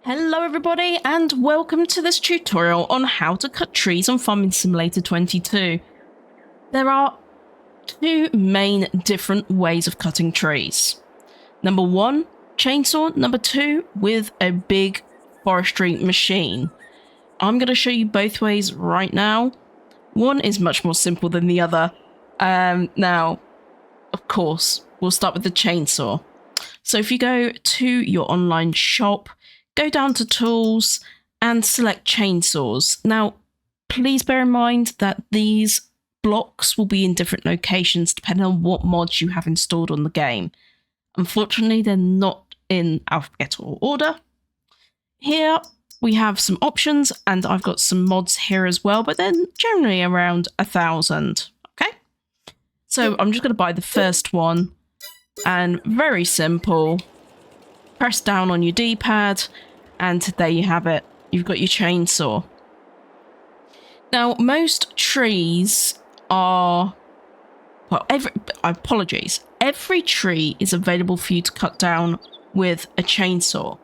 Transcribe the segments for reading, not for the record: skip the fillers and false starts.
Hello everybody and welcome to this tutorial on how to cut trees on Farming Simulator 22. There are two main different ways of cutting trees. Number one, chainsaw. Number two, with a big forestry machine. I'm going to show you both ways right now. One is much more simple than the other. Now, of course, we'll start with the chainsaw. So if you go to your online shop, go down to tools and select chainsaws. Now, please bear in mind that these blocks will be in different locations depending on what mods you have installed on the game. Unfortunately, they're not in alphabetical order. Here we have some options and I've got some mods here as well, but they're generally around 1,000. Okay, so I'm just going to buy the first one and very simple. Press down on your D-pad and there you have it. You've got your chainsaw. Now, most trees are, well, every tree is available for you to cut down with a chainsaw,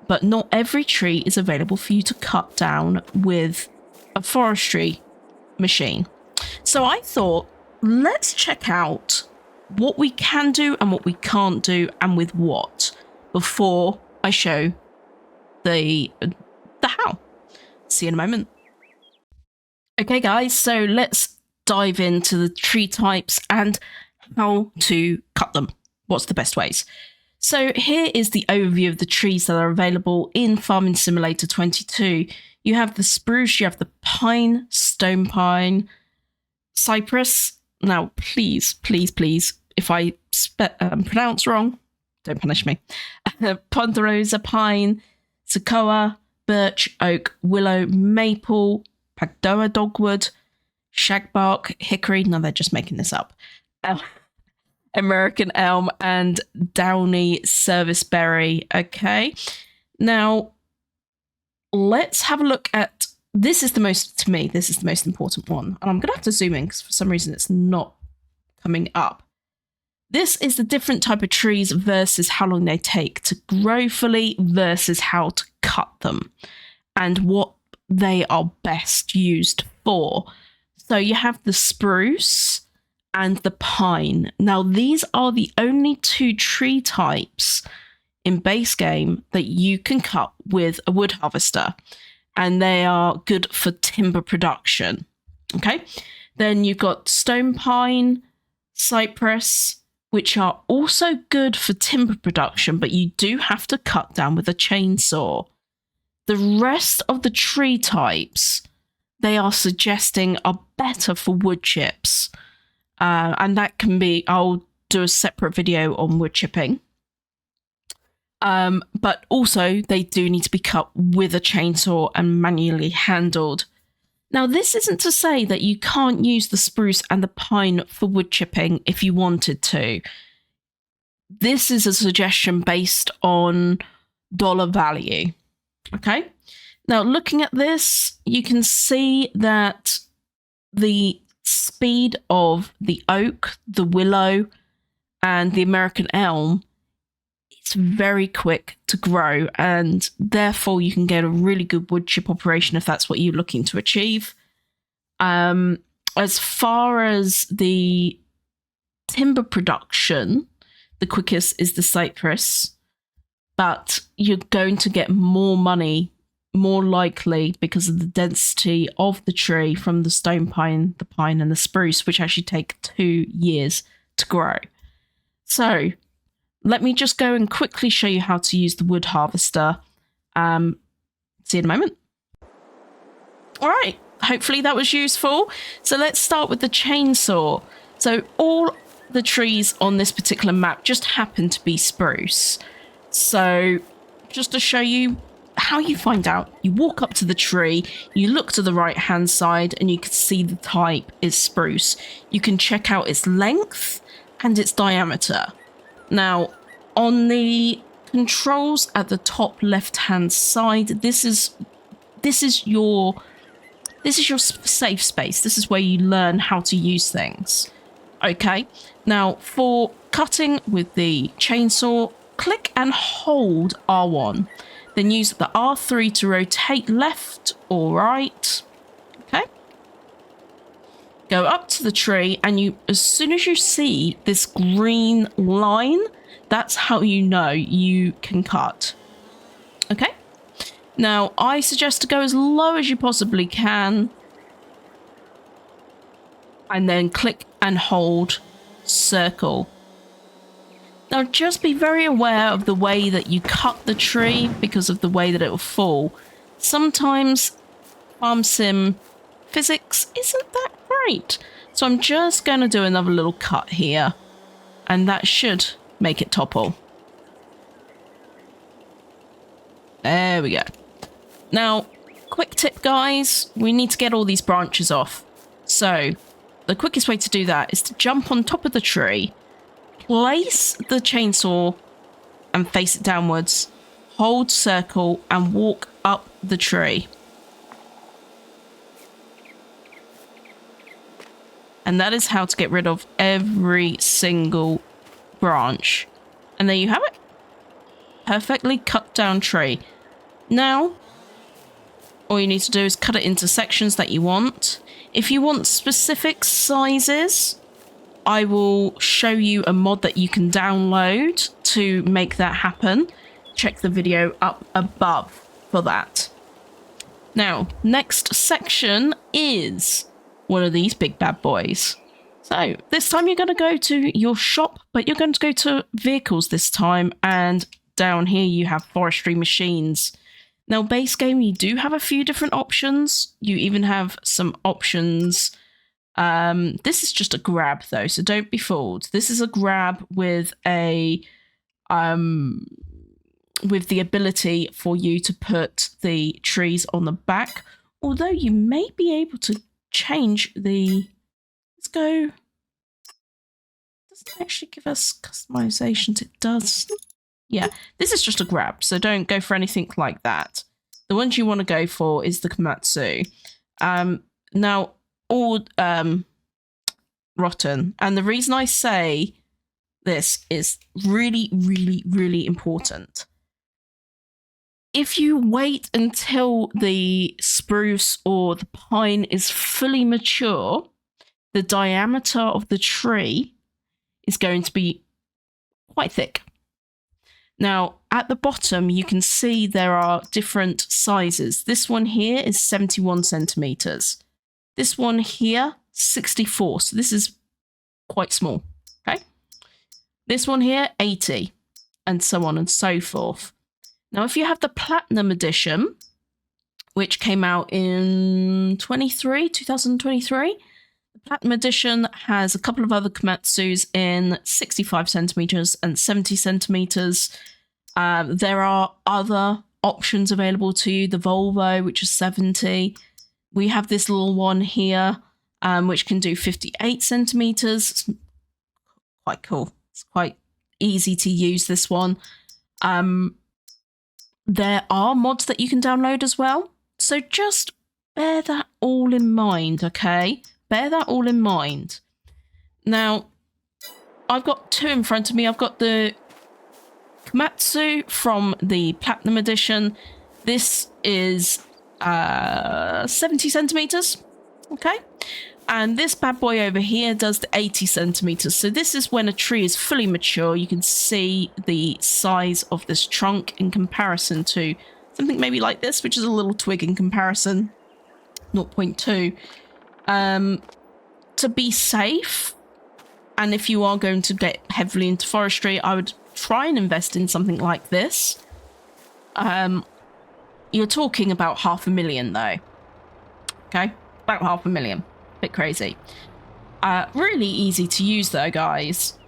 but not every tree is available for you to cut down with a forestry machine. So I thought, let's check out what we can do and what we can't do and with what before I show the how. See you in a moment. Okay guys, so let's dive into the tree types and how to cut them. What's the best ways? So here is the overview of the trees that are available in Farming Simulator 22. You have the spruce, you have the pine, stone pine, cypress. Now please, if I pronounce wrong, don't punish me. Ponderosa pine, sequoia, birch, oak, willow, maple, pagoda dogwood, shagbark, hickory. No, they're just making this up. American elm and downy serviceberry. Okay, now let's have a look at this. Is the most, to me, this is the most important one, and I'm gonna have to zoom in because for some reason it's not coming up. This is the different type of trees versus how long they take to grow fully versus how to cut them and what they are best used for. So you have the spruce and the pine. Now, these are the only two tree types in base game that you can cut with a wood harvester, and they are good for timber production. Okay, then you've got stone pine, cypress, which are also good for timber production, but you do have to cut down with a chainsaw. The rest of the tree types they are suggesting are better for wood chips. And that can be, I'll do a separate video on wood chipping. But also they do need to be cut with a chainsaw and manually handled. Now, this isn't to say that you can't use the spruce and the pine for wood chipping if you wanted to. This is a suggestion based on dollar value. Okay. Now, looking at this, you can see that the speed of the oak, the willow, and the American elm, it's very quick to grow, and therefore you can get a really good wood chip operation if that's what you're looking to achieve. As far as the timber production, the quickest is the cypress, but you're going to get more money, more likely, because of the density of the tree from the stone pine, the pine, and the spruce, which actually take 2 years to grow. So let me just go and quickly show you how to use the wood harvester. See you in a moment. All right, hopefully that was useful. So let's start with the chainsaw. So all the trees on this particular map just happen to be spruce. So just to show you how you find out, you walk up to the tree, you look to the right hand side, and you can see the type is spruce. You can check out its length and its diameter. Now, on the controls at the top left-hand side, this is your safe space. This is where you learn how to use things. Okay. Now, for cutting with the chainsaw, click and hold R1. Then use the R3 to rotate left or right. Okay. Go up to the tree, and as soon as you see this green line, that's how you know you can cut. Okay. Now, I suggest to go as low as you possibly can. And then click and hold circle. Now, just be very aware of the way that you cut the tree because of the way that it will fall. Sometimes farm sim physics isn't that great. So I'm just going to do another little cut here. And that should make it topple. There we go. Now, quick tip, guys. We need to get all these branches off. So the quickest way to do that is to jump on top of the tree, place the chainsaw and face it downwards, hold circle and walk up the tree. And that is how to get rid of every single branch. And there you have it. Perfectly cut down tree. Now, all you need to do is cut it into sections that you want. If you want specific sizes, I will show you a mod that you can download to make that happen. Check the video up above for that. Now, next section is one of these big bad boys. So this time you're going to go to your shop, but you're going to go to vehicles this time. And down here you have forestry machines. Now, base game, you do have a few different options. You even have some options. This is just a grab, though, so don't be fooled. This is a grab with a with the ability for you to put the trees on the back. Although you may be able to change the. Let's go. It doesn't actually give us customizations. It does. Yeah, this is just a grab, so don't go for anything like that. The ones you want to go for is the Komatsu. Now, all rotten. And the reason I say this is really, really, really important. If you wait until the spruce or the pine is fully mature, the diameter of the tree is going to be quite thick. Now, at the bottom, you can see there are different sizes. This one here is 71 centimeters. This one here, 64. So this is quite small. Okay. This one here, 80, and so on and so forth. Now, if you have the Platinum Edition, which came out in 2023, the Platinum Edition has a couple of other Komatsus in 65 centimeters and 70 centimeters. There are other options available to you. The Volvo, which is 70. We have this little one here, which can do 58 centimeters. It's quite cool. It's quite easy to use, this one. There are mods that you can download as well. So just bear that all in mind, okay? Bear that all in mind. Now, I've got two in front of me. I've got the Komatsu from the Platinum Edition. This is 70 centimeters, okay? And this bad boy over here does the 80 centimeters. So this is when a tree is fully mature. You can see the size of this trunk in comparison to something maybe like this, which is a little twig in comparison, 0.2. To be safe, and if you are going to get heavily into forestry, I would try and invest in something like this. You're talking about 500,000 though. Okay, about 500,000. Bit crazy. Really easy to use though, guys.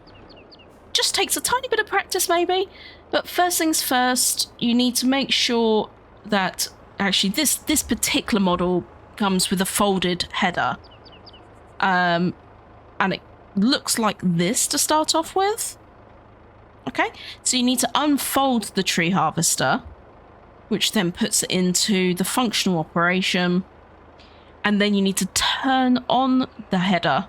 Just takes a tiny bit of practice maybe. But first things first, you need to make sure that actually this particular model comes with a folded header. And it looks like this to start off with. Okay, so you need to unfold the tree harvester, which then puts it into the functional operation. And then you need to turn on the header,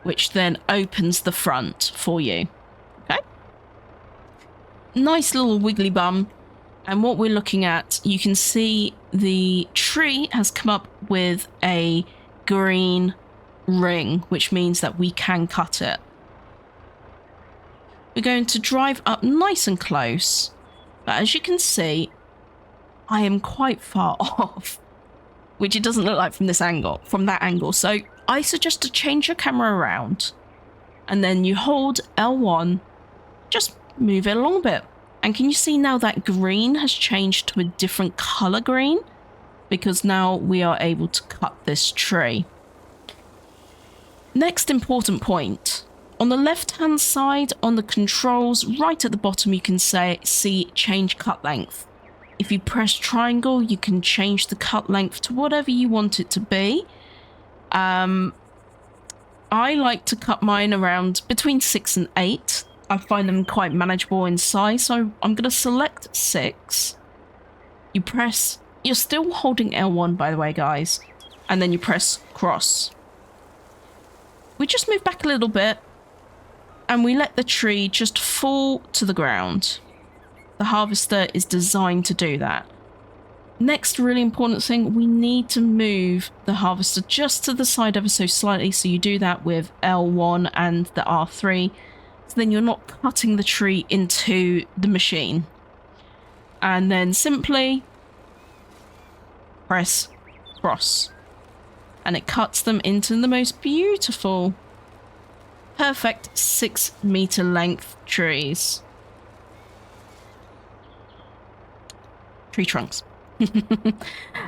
which then opens the front for you. Okay, nice little wiggly bum. And what we're looking at, you can see the tree has come up with a green ring, which means that we can cut it. We're going to drive up nice and close, but as you can see, I am quite far off, which it doesn't look like from this angle, from that angle. So I suggest to change your camera around, and then you hold L1, just move it along a bit. And can you see now that green has changed to a different color green? Because now we are able to cut this tree. Next important point. On the left-hand side, on the controls, right at the bottom, you can see change cut length. If you press triangle, you can change the cut length to whatever you want it to be. I like to cut mine around between 6 and 8. I find them quite manageable in size, so I'm going to select 6. You press... You're still holding L1, by the way, guys. And then you press cross. We just move back a little bit, and we let the tree just fall to the ground. The harvester is designed to do that. Next really important thing, we need to move the harvester just to the side ever so slightly, so you do that with L1 and the R3. So then you're not cutting the tree into the machine. And then simply press cross. And it cuts them into the most beautiful, perfect 6-meter length trees. Tree trunks.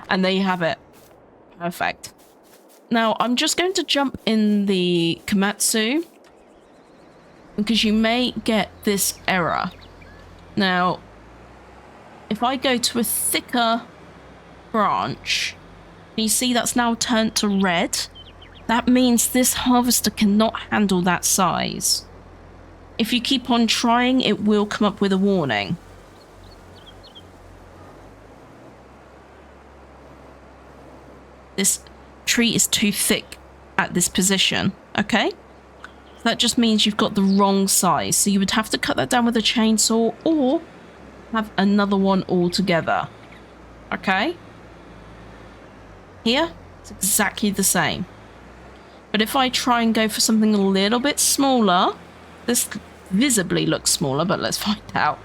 And there you have it. Perfect. Now I'm just going to jump in the Komatsu, because you may get this error. Now, if I go to a thicker branch, you see that's now turned to red. That means this harvester cannot handle that size. If you keep on trying, it will come up with a warning. This tree is too thick at this position, okay? That just means you've got the wrong size. So you would have to cut that down with a chainsaw or have another one altogether. Okay? Here, it's exactly the same. But if I try and go for something a little bit smaller, this visibly looks smaller, but let's find out.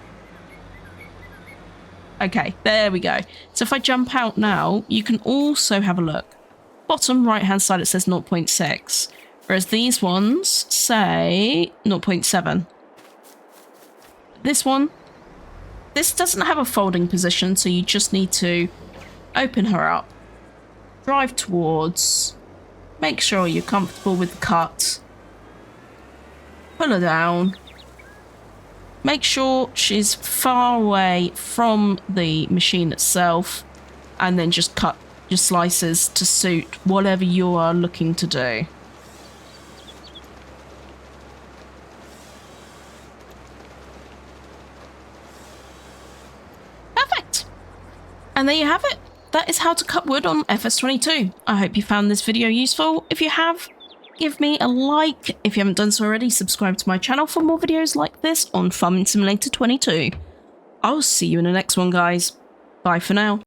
Okay, there we go. So if I jump out now, you can also have a look. Bottom right-hand side, it says 0.6. Whereas these ones say 0.7. This one, this doesn't have a folding position, so you just need to open her up, drive towards, make sure you're comfortable with the cut, pull her down, make sure she's far away from the machine itself, and then just cut your slices to suit whatever you are looking to do. And there you have it. That is how to cut wood on FS22. I hope you found this video useful. If you have, give me a like. If you haven't done so already, subscribe to my channel for more videos like this on Farming Simulator 22. I'll see you in the next one, guys. Bye for now.